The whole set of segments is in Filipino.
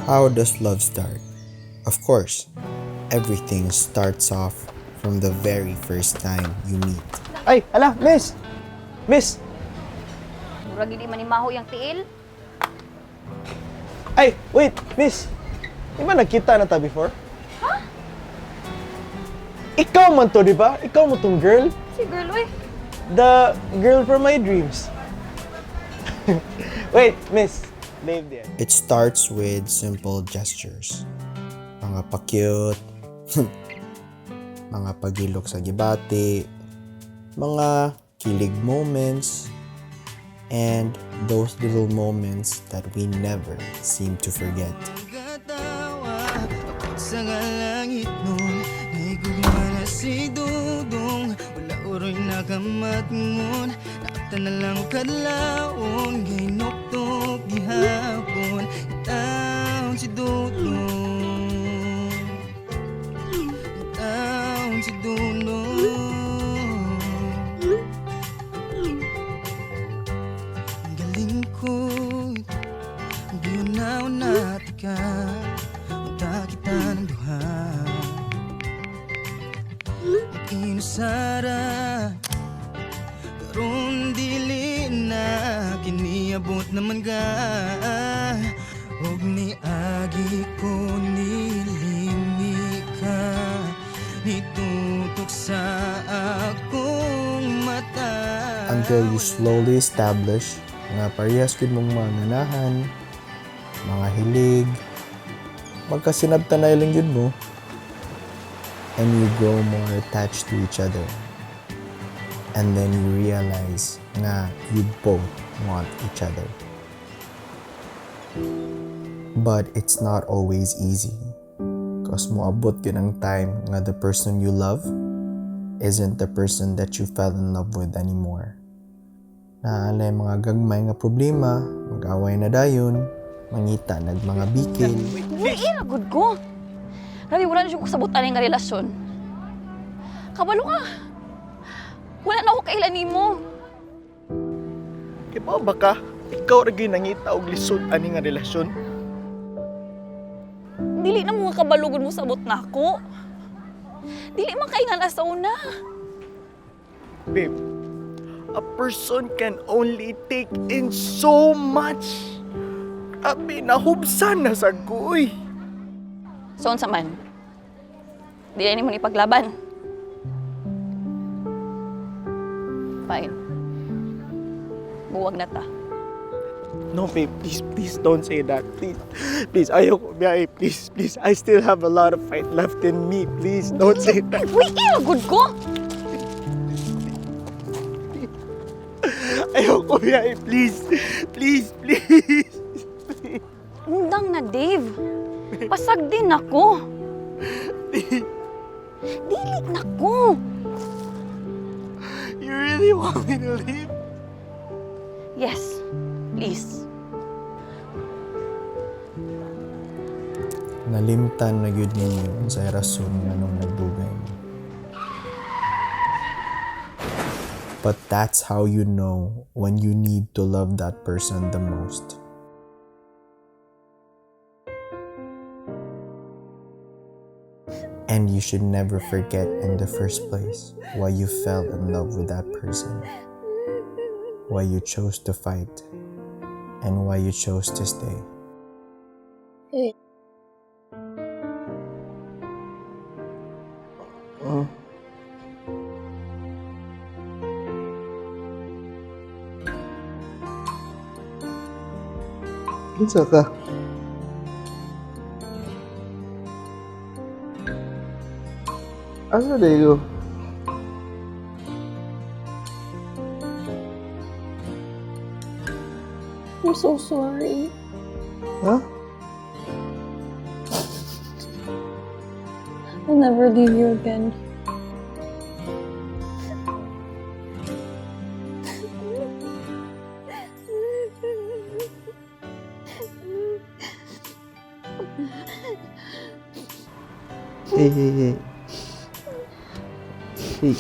How does love start? Of course, everything starts off from the very first time you meet. Ay, ala, miss! Miss! Murag hindi manimaho yung tiil. Ay, wait, miss! Di ba nagkita na ta before? Ha? Ikaw man to, di ba? Ikaw mo tong girl? Si girl, oy. The girl from my dreams. Wait, miss. Name din. It starts with simple gestures. Mga pa-cute, mga pagilok sa gibati, mga kilig moments, and those little moments that we never seem to forget. Sa langit nun, naigugma na si Dodong. Wala uroy nakamatngon, nakata na lang kadlaon. Ginoktok gihapon, itaon si Dodong. Itaon si Dodong. Ang galing ko, giunaw na tika. Kita ng duha Inusara Karon dili na Kiniabot naman ka Huwag ni agi ko nilimi ka Nitutok sa akong mata Until you slowly establish nga parehas gid mong mga ganahan, mga hilig, magkasinabtanay lang yun mo, and you grow more attached to each other. And then you realize na you both want each other. But it's not always easy. Because moabot yun ang time nga the person you love isn't the person that you fell in love with anymore. Naalay mga gagmay nga problema, mag-away na dayon, mangita nag mga bikil. Ira, good ko. Rabi, wala na siya kasabutan yung relasyon. Kabalo ka. Wala na ako kailan mo. Kipa ba ka? Ikaw rin nangita og lisod ani nga relasyon. Dili na mga kabalugod mo sabot na ako. Dili man kay nga sa una. Babe, a person can only take in so much. Abi, nahubsan na sa guy. So, unsa man? Dili ni mo ni paglaban. Fine. Buwag na ta. No, babe, please don't say that. Please, ayoko, biyahe, please. I still have a lot of fight left in me. Please, don't say that. Uy, ira, good ko. Ayoko, biyahe, please. Please. Undang na, Dave. Pasag din ako. Dili na ko. You really want me to leave? Yes, please. Nalimtan na yun ninyo sa rason nga nung nagdugay mo. But that's how you know when you need to love that person the most. And you should never forget in the first place why you fell in love with that person, why you chose to fight, and why you chose to stay. Kinsa ka? Asa dayo? I'm so sorry. Huh? I'll never leave you again. Hey. Hey.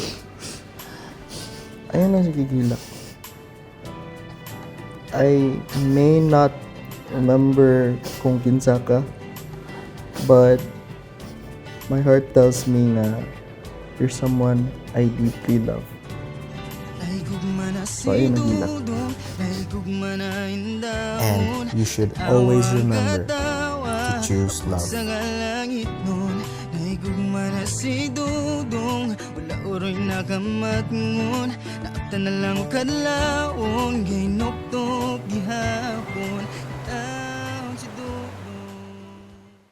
Ayan na si Gigila. I may not remember kung kinsa ka, but my heart tells me na you're someone I deeply love. So ayun ang hilak. And you should always remember to choose love. Naigugma si Dodong, wala oro'y nakamat ngun. Naapta na lang o kadlaon, gainok-tok gihapon.